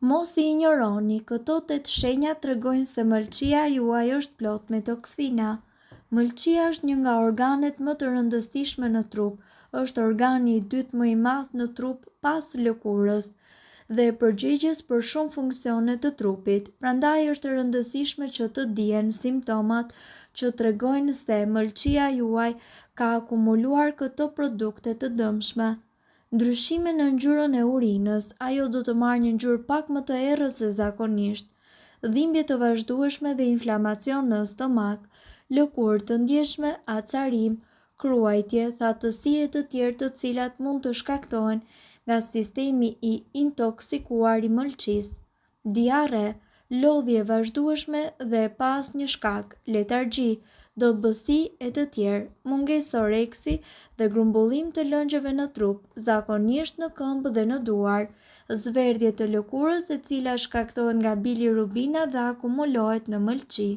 Mos i injoroni, këto 8 shenja tregojnë se mëlçia juaj është plot me toksina. Mëlçia është një nga organet më të rëndësishme në trup, është organi i dytë më i madh në trup pas lëkurës dhe përgjegjës për shumë funksione të trupit. Prandaj është e rëndësishme që të dihen simptomat që tregojnë se mëlçia juaj ka akumuluar këto produkte të dëmshme. Ndryshime në ngjyrën e urinës, ajo do të marrë një ngjyrë pak më të errët se zakonisht, dhimbje të vazhdueshme dhe inflamacion në stomak, lëkurë të ndjeshme, acarim, kruajtje, thatësi e të tjerë të cilat mund të shkaktohen nga sistemi i intoksikuar i mëlçisë, diarre, lodhje vazhdueshme dhe pa asnjë shkak, letargji, dobësi e të tjerë, mungesë oreksi dhe grumbullim të lëngjeve në trup, zakonisht në këmbë dhe në duar, zverdhje të lëkurës e cila shkaktohet nga bilirubina dhe akumulohet në mëlçi.